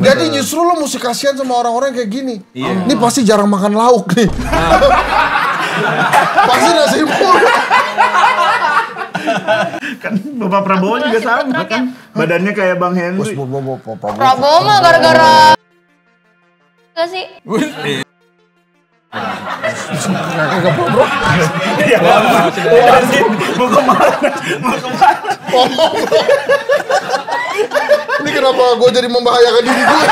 Jadi justru lo mesti kasihan sama orang-orang kayak gini. Ini pasti jarang makan lauk nih. Pasti nasi bulu. Kan Bapak Prabowo juga sama kan. Badannya kayak Bang Henry. Prabowo mah gara-gara gak sih? Ya, mau kemana? Ini kenapa gue jadi membahayakan diri gue?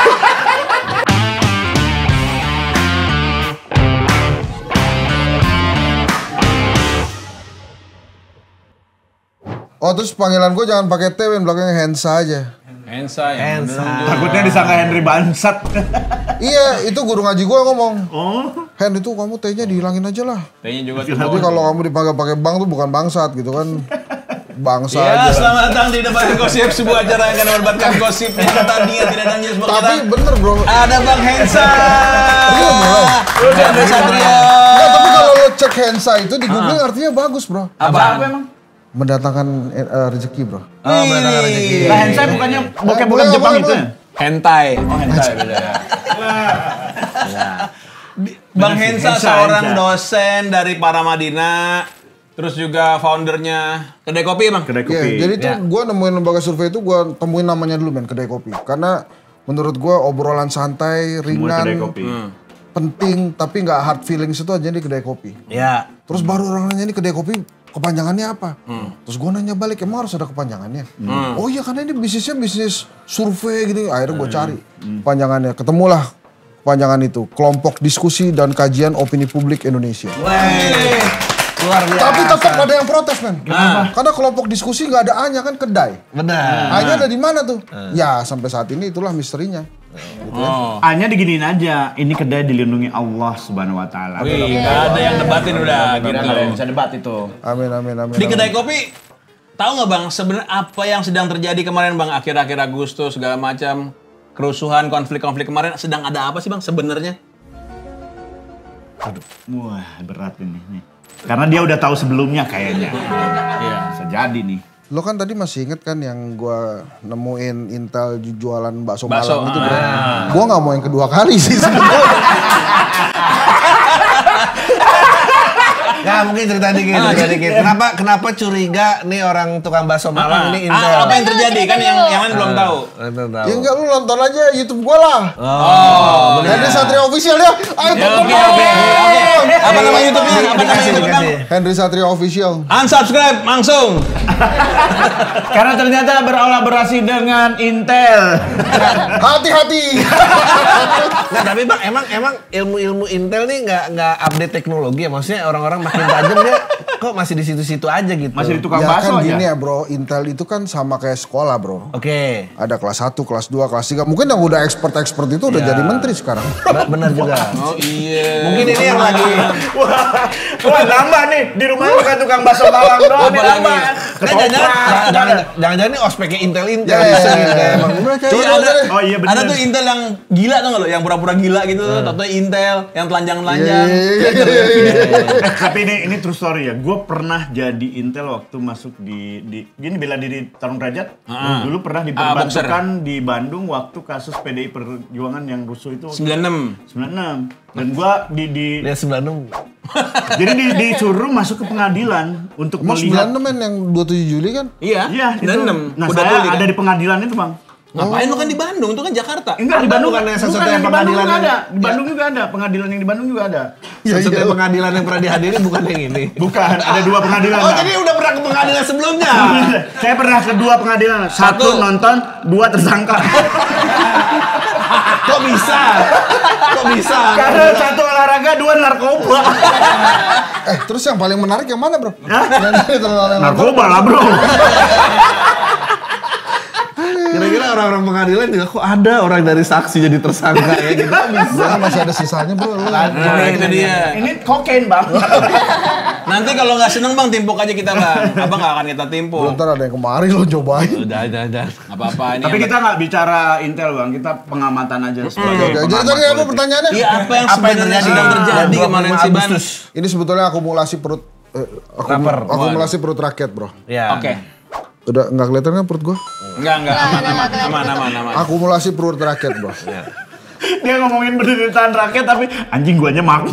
Oh terus panggilan gue jangan pakai T, belakangnya Hensa aja. Hensa. Takutnya disangka Henry Bansat. Iya, itu guru ngaji gue ngomong. Oh. Hen itu kamu T-nya dihilangin aja lah. T-nya juga. Jadi kalau kamu dipanggil pakai bang tuh bukan bangsat gitu kan. Bangsa ya, aja. Selamat datang di Debat Gosip, sebuah acara yang akan mendapatkan gosipnya tadinya tidak ada news. Tapi bener bro. Ada Bang Hensa. Iya bro. Andre Satrio. Enggak, tapi kalau lo cek Hensa itu di Google artinya bagus bro. Apa emang? Mendatangkan rezeki bro. Oh, mendatangkan rezeki. Lah Hensai bukannya bokep-bokep Jepang itu ya? Hentai. Oh, hentai beda ya. Bang Hensa seorang dosen dari Paramadina, terus juga foundernya Kedai Kopi, Bang. Kedai Iya, kopi. jadi tuh gue nemuin lembaga survei itu gue temuin namanya dulu men, Kedai Kopi. Karena menurut gue obrolan santai, ringan, Kedai kopi. penting, tapi nggak hard feelings itu aja di Kedai Kopi. Ya. Terus baru orang nanya ini Kedai Kopi kepanjangannya apa? Terus gue nanya balik, emang harus ada kepanjangannya? Oh iya karena ini bisnisnya bisnis survei gini. Akhirnya gue cari kepanjangannya. Ketemulah kepanjangan itu. Kelompok Diskusi dan Kajian Opini Publik Indonesia. Wey. Luar biasa. Tapi tetap ada yang protes men. Karena kelompok diskusi nggak ada A-nya kan kedai. Benar. A-nya ada di mana tuh? Ya sampai saat ini itulah misterinya. Gitu ya. A-nya diginiin aja, ini kedai dilindungi Allah Subhanahu wa taala. Wih, nggak ada yang debatin udah gitu. Nggak ada yang bisa debat itu. Amin amin amin. Di amin. Kedai Kopi, tahu nggak Bang, sebenarnya apa yang sedang terjadi kemarin Bang, akhir-akhir Agustus segala macam kerusuhan, konflik-konflik kemarin sedang ada apa sih Bang sebenarnya? Aduh, wah berat ini nih. Karena dia udah tahu sebelumnya kayaknya. Iya, bisa jadi nih. Lo kan tadi masih inget kan yang gua nemuin Intel jualan bakso Malang itu bro. Gua nggak mau yang kedua kali sih sebenarnya. Ya mungkin cerita dikit. Kenapa curiga nih orang tukang bakso Malang ini Intel? Apa yang terjadi kan yang lain belum tahu. Ya enggak lu nonton aja YouTube gua lah. Oh, Henry Satrio Official ya. Ayo tonton. Oke. Apa nama YouTube-nya? Apa nama YouTube-nya? Henry Satrio Official. Unsubscribe langsung. Karena ternyata berkolaborasi dengan Intel. Hati-hati. Nah tapi Bang, emang ilmu Intel nih nggak update teknologi ya? Maksudnya orang-orang makin tajam dia kok masih di situ-situ aja gitu. Masih di tukang Ya bakso kan aja. gini ya bro, Intel itu kan sama kayak sekolah bro. Oke. Ada kelas 1, kelas 2, kelas 3. Mungkin yang udah expert itu udah jadi menteri sekarang. Benar juga. Oh iya. Mungkin ini yang lagi Wah, nambah nih di rumah bukan tukang bakso Malang doang nih nambah. Jangan-jangan ini ospeknya Intel. Ya, Emang bener aja. Oh iya benar. Ada tuh Intel yang gila tuh nggak lo, yang pura-pura gila gitu, atau Intel yang telanjang-telanjang. Tapi ini true story ya. Gue pernah jadi Intel waktu masuk di gini bela diri Tarung Derajat. Dulu pernah diperbantukan di Bandung waktu kasus PDI Perjuangan yang rusuh itu 96. 96. Dan gue di Lihat 96. jadi disuruh masuk ke pengadilan untuk Emang melihat. 96 men yang 27 Juli kan? Iya, Iya, itu. 96. Nah, Udah saya tuli, ada kan? di pengadilan itu, Bang. Ngapain lu kan di Bandung? Itu kan Jakarta. Enggak, di Bandung bukan yang satu-satunya bukan yang di Bandung pengadilan juga yang- ada. Di Bandung juga ada. Pengadilan yang di Bandung juga ada. Setiap pengadilan yang pernah dihadiri bukan yang ini. Bukan, ada 2 pengadilan. Oh Bang. jadi udah pernah ke pengadilan sebelumnya? Saya pernah ke 2 pengadilan. Satu nonton, 2 tersangka. Kok bisa? Kok bisa? Karena 1 olahraga, 2 narkoba. Terus yang paling menarik yang mana bro? Narkoba lah, Bro. Kira-kira orang-orang pengadilan juga kok ada orang dari saksi jadi tersangka ya gitu kan bisa. Masih ada sisanya bro. Nah, itu dia. Ini kokain, Bang. Nanti kalau nggak seneng Bang, timpuk aja kita Bang. Abang nggak akan kita timpuk. Ntar ada yang kemari lo cobain. Udah. Nggak apa-apa ini. Tapi kita nggak bicara Intel, Bang. Kita pengamatan aja. Jadi tadi apa pertanyaannya? Iya, apa yang sebenarnya sedang terjadi kemarin sih Bang? Ini sebetulnya akumulasi perut akumulasi perut rakyat bro. Ya. Oke. Udah nggak kelihatan kan perut gue? Enggak, aman. Akumulasi perut rakyat, bro. Dia ngomongin penderitaan rakyat tapi anjing guanya makmur.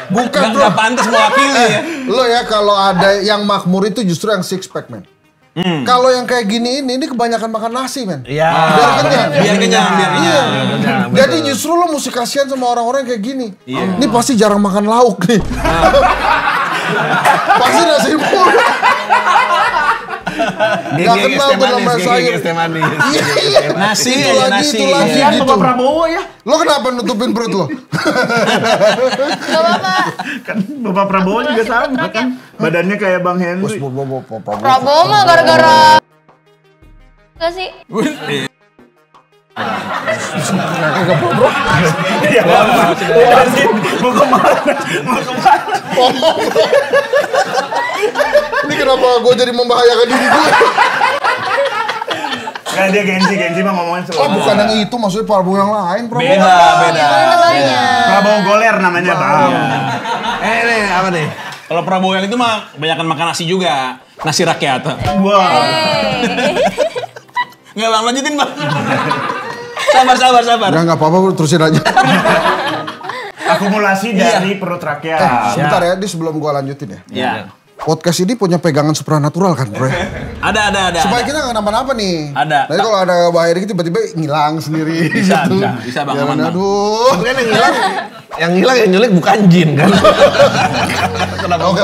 Bukan, bro. Nggak pantas mewakili ya. Lo ya kalau ada yang makmur itu justru yang six pack, men. Kalau yang kayak gini ini kebanyakan makan nasi, men. Iya. Biar kenyang. Iya. Jadi justru lo mesti kasihan sama orang-orang kayak gini. Ini pasti jarang makan lauk nih. Pasti nasi mulu. Gak kenal tuh nama sayur. Iya. Nasi Itu aja, lagi, nasi. itu lagi Kasihan gitu. Bapak Prabowo ya. Lo kenapa nutupin perut lo? Gak apa-apa. Kan Bapak Prabowo juga sama kan. Badannya kayak Bang Henry. Prabowo mah gara-gara gak sih? Ya, mau kemana? Ini kenapa gue jadi membahayakan diri gue? Nah, dia gengsi mah ngomongin Oh, selalu. bukan yang itu, maksudnya Prabowo yang lain. Prabowo. Beda. Prabowo Goler namanya, Bang. Nih, apa nih? Kalau Prabowo yang itu mah kebanyakan makan nasi juga. Nasi rakyat. Wah. Nggak Bang, lanjutin Bang. Sabar. Nggak apa-apa, terusin aja. Akumulasi dari perut rakyat. Sebentar ya, ini sebelum gue lanjutin ya. Iya. Podcast ini punya pegangan supranatural kan, bro? Ada. Supaya kita nggak kenapa-napa nih. Ada. Nanti kalau ada bahaya dikit tiba-tiba ngilang sendiri. Bisa, gitu. bisa, Bang, Jangan, aman, Bang. aduh. Kan yang nyulik bukan jin kan? Oke.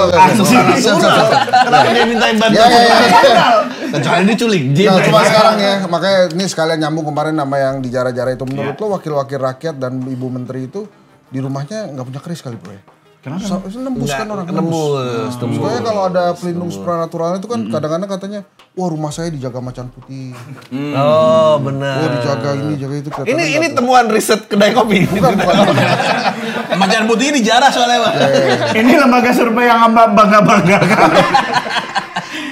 Kenapa dia minta bantuan? Ya. Kecuali diculik jin. Nah, cuma sekarang ya, makanya ini sekalian nyambung kemarin nama yang dijara-jara itu. Menurut lo wakil-wakil rakyat dan ibu menteri itu di rumahnya nggak punya keris kali, bro? Kenapa? Nembus kan orang Nembus. Soalnya kalau ada pelindung supranatural itu kan kadang-kadang katanya, wah rumah saya dijaga macan putih. Oh, benar. Wah dijaga ini, jaga itu. Ini temuan riset kedai kopi. Bukan. Macan putih ini dijarah soalnya Bang. Ini lembaga survei yang bangga-banggakan.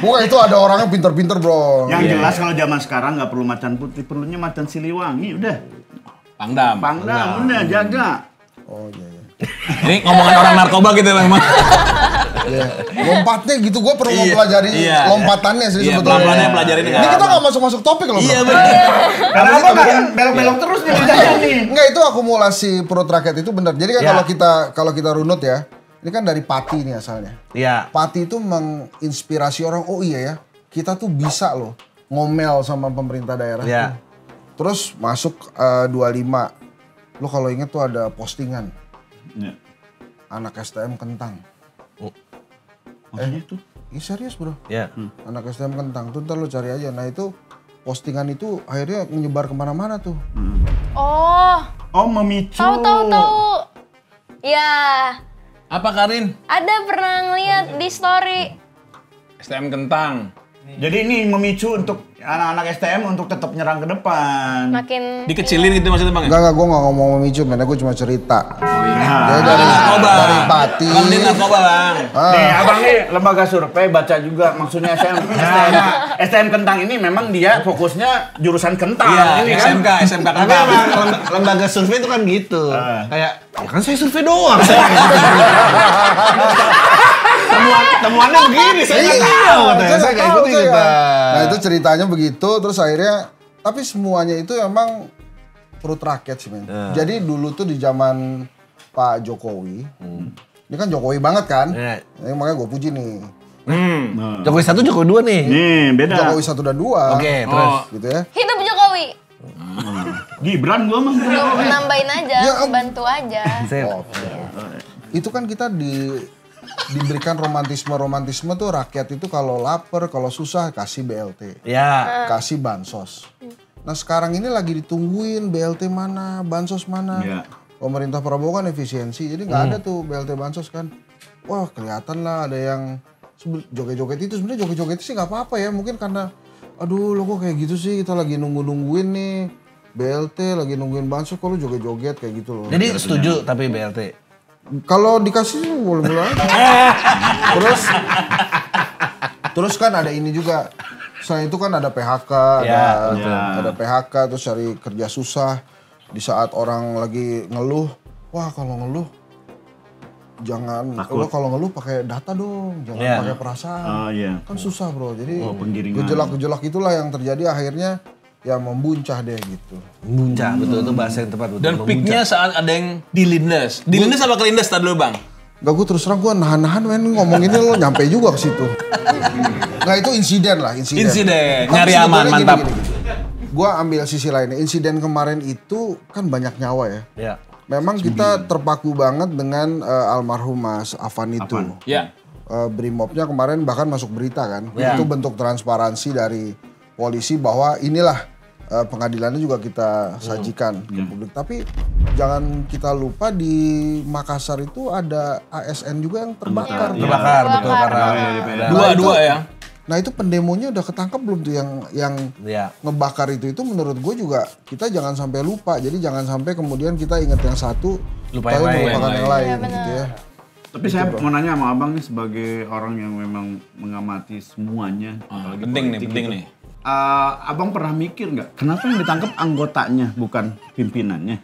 Bukan, itu ada orangnya pinter-pinter, bro. Yang jelas kalau zaman sekarang nggak perlu macan putih, perlunya macan siliwangi, udah. Pangdam. Udah jaga. Oh iya. Ini ngomongan orang narkoba gitu Bang. Iya. Lompatnya gitu, gue perlu mempelajari lompatannya sih Iya, sebetulnya. pelan-pelannya pelajarin Ini kita nggak masuk topik loh, bro. Iya benar. Karena apa kan belok-belok terus nih lidahnya nih. Enggak, itu akumulasi perut rakyat itu benar. Jadi kan kalau kita runut ya, ini kan dari pati nih asalnya. Iya. Pati itu menginspirasi orang, oh iya ya, kita tuh bisa loh ngomel sama pemerintah daerah. Iya. Terus masuk 25. Lo kalau inget tuh ada postingan Ya. anak STM kentang. Maksudnya tuh. Iya serius, bro. Iya. Anak STM kentang tuh ntar lo cari aja. Nah itu postingan itu akhirnya menyebar kemana-mana tuh. Oh, Memicu. tahu. Ya, Apa Karin? ada pernah ngeliat di story. STM kentang. Jadi ini memicu untuk anak-anak STM untuk tetap nyerang ke depan. Makin Dikecilin gitu maksudnya Bang ya? Enggak, gue gak ngomong memicu, men. Gue cuma cerita. Jadi Narkoba. dari Pati. Bang, ini narkoba Bang. Nih, abang nih lembaga survei baca juga maksudnya STM kentang ini memang dia fokusnya jurusan kentang Iya, ini kan. SMK Tapi kentang. emang lembaga survei itu kan gitu. Kayak, ya kan saya survei doang. Temuannya begini, saya nggak tahu. Katanya, saya nggak ikutin kita. Nah itu ceritanya begitu, terus akhirnya, tapi semuanya itu emang perut rakyat sih, men. Jadi dulu tuh di zaman Pak Jokowi, ini kan Jokowi banget kan, Iya. ini makanya gue puji nih. Jokowi 1, Jokowi 2 nih. Nih, beda. Jokowi 1 dan 2. Oke, terus. Gitu ya. hidup Jokowi. Gibran gua mah. Nambahin aja, Ya, bantu aja. Sip. Itu kan kita diberikan romantisme tuh rakyat itu kalau lapar, kalau susah kasih BLT, Ya. kasih bansos. Nah sekarang ini lagi ditungguin BLT mana, bansos mana. Iya. Pemerintah Prabowo kan efisiensi, jadi nggak ada tuh BLT bansos kan. Wah kelihatan lah ada yang joget-joget itu. Sebenarnya joget-joget itu sih nggak apa-apa ya, mungkin karena aduh lo kok kayak gitu sih, kita lagi nungguin nih BLT, lagi nungguin bansos, kok lo joget-joget kayak gitu loh. Jadi setuju tapi BLT. Kalau dikasih boleh-boleh aja. Terus kan ada ini juga. Selain itu kan ada PHK, ada PHK terus cari kerja susah. Di saat orang lagi ngeluh, wah kalau ngeluh jangan Takut. lo kalau ngeluh pakai data dong, jangan pakai perasaan. Oh iya. Kan susah bro, jadi penggiringan. gejolak-gejolak itulah yang terjadi akhirnya ya membuncah deh gitu. Membuncah, betul itu bahasa yang tepat. Betul. Dan peaknya saat ada yang dilindas. Dilindas apa kelindas tadi dulu bang? Gak, gue terus terang gue nahan-nahan men ngomong ini lo nyampe juga ke situ. Nah itu insiden lah, insiden. Insiden, Tapi nyari aman, sebetulnya mantap. Gue ambil sisi lainnya, insiden kemarin itu kan banyak nyawa ya. Ya. Memang kita terpaku banget dengan almarhum Mas Afan itu. Ya. Brimobnya kemarin bahkan masuk berita kan. Itu bentuk transparansi dari polisi bahwa inilah pengadilannya juga kita sajikan ke publik. Tapi jangan kita lupa di Makassar itu ada ASN juga yang terbakar. Terbakar, betul karena Dua-dua ya. Nah itu pendemonya udah ketangkep belum tuh yang ya. ngebakar itu menurut gue juga kita jangan sampai lupa. Jadi jangan sampai kemudian kita ingat yang satu, Lupa tapi yang lain. melupakan yang lain Iya, gitu ya. Tapi saya mau nanya sama abang nih sebagai orang yang memang mengamati semuanya. apalagi Penting nih, politik penting gitu. nih. Abang pernah mikir nggak, kenapa yang ditangkap anggotanya bukan pimpinannya?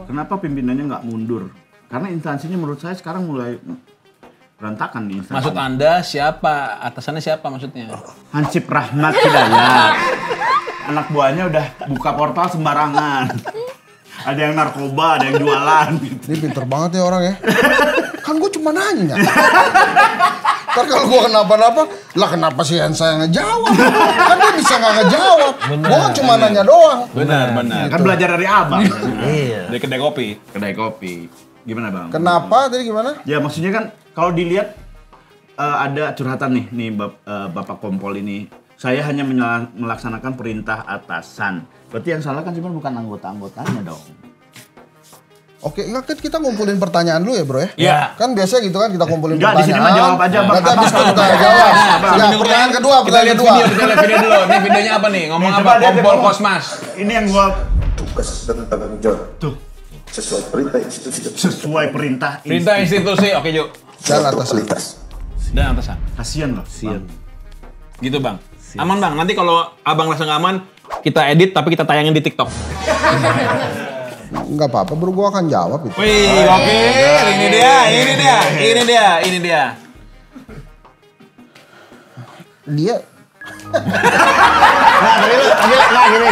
Kenapa pimpinannya nggak mundur? Karena instansinya menurut saya sekarang mulai berantakan nih instansi. Maksud Anda siapa? Atasannya siapa maksudnya? Hansip Rahmat Hidayat. Anak buahnya udah buka portal sembarangan. Ada yang narkoba, ada yang jualan gitu. Ini pinter banget ya orang ya. Kan gue cuma nanya. Ntar kalau gue kenapa-napa, lah kenapa sih Hansa yang ngejawab? Kan dia bisa nggak ngejawab. Gue kan cuma nanya doang. Benar. Kan belajar dari abang. Iya. Dari kedai kopi. Kedai kopi. Gimana bang? Kenapa tadi gimana? Ya maksudnya kan kalau dilihat ada curhatan nih Bapak Kompol ini. Saya hanya melaksanakan perintah atasan. Berarti yang salah kan cuma bukan anggota-anggotanya dong. Oke, enggak kan kita ngumpulin pertanyaan dulu ya bro ya? Iya. Kan biasanya gitu kan kita kumpulin Enggak, di pertanyaan. sini mah jawab aja, Bang. Nanti habis itu kita Abang. jawab. Ya, Nunggu pertanyaan ya. kedua, Kita pertanyaan lihat kedua. video, kita lihat video dulu. Nih videonya apa nih? Ngomong Nih, apa? coba lihat, Kompol Bang. Kosmas. Ini yang gua tugas dan tanggung jawab tuh sesuai perintah institusi sesuai perintah. Perintah institusi. Oke, Juk. Dan atasan. lintas. Dan atasan. Kasian loh. Bang. Gitu bang. Aman bang. Nanti kalau abang rasa nggak aman, kita edit tapi kita tayangin di TikTok. Enggak apa-apa bro, gue akan jawab itu. Wih, oke. Ini dia. Dia Nah, tapi nggak gini.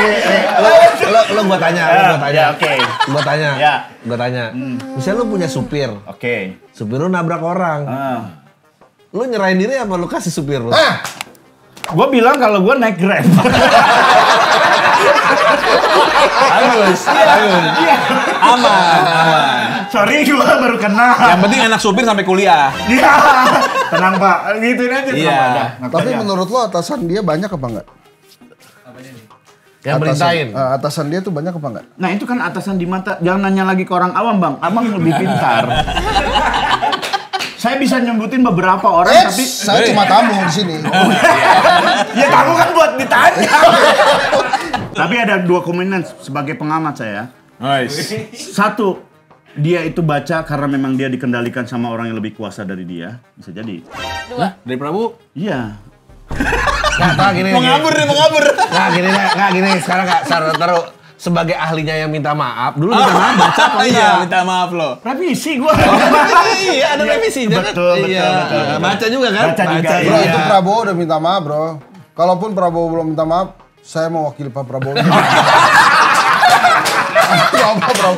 Lo gua tanya. oke. Gua tanya. Ya. Gua tanya. Misalnya lu punya supir. Oke. Supir lu nabrak orang. Lu nyerahin diri apa lu kasih supir lu? Gua bilang kalau gua naik Grab. Bagus. Aman. Sorry gua baru kena. Yang penting anak supir sampai kuliah. Iya. Tenang Pak, gituin aja. Iya. tenang aja. Nggak tapi percaya. menurut lo atasan dia banyak apa enggak? Yang perintahin. Atasan dia tuh banyak apa enggak? Nah itu kan atasan di mata. Jangan nanya lagi ke orang awam bang. Abang lebih pintar. Saya bisa nyebutin beberapa orang tapi saya cuma tamu di sini. ya kamu kan buat ditanya. Tapi ada dua komentar sebagai pengamat saya. Nice. Satu, dia itu baca karena memang dia dikendalikan sama orang yang lebih kuasa dari dia. Bisa jadi. Lah, dari Prabu? Iya. Nggak gini. Mengabur. Nggak gini. Sekarang taruh sebagai ahlinya yang minta maaf. Dulu minta maaf baca apa Iya, enggak? minta maaf lo. Revisi gua. Iya, ada revisinya kan? Betul. Baca juga kan? Baca juga, Bro, iya. itu Prabowo udah minta maaf bro. Kalaupun Prabowo belum minta maaf, saya mewakili Pak Prabowo. Itu apa bro?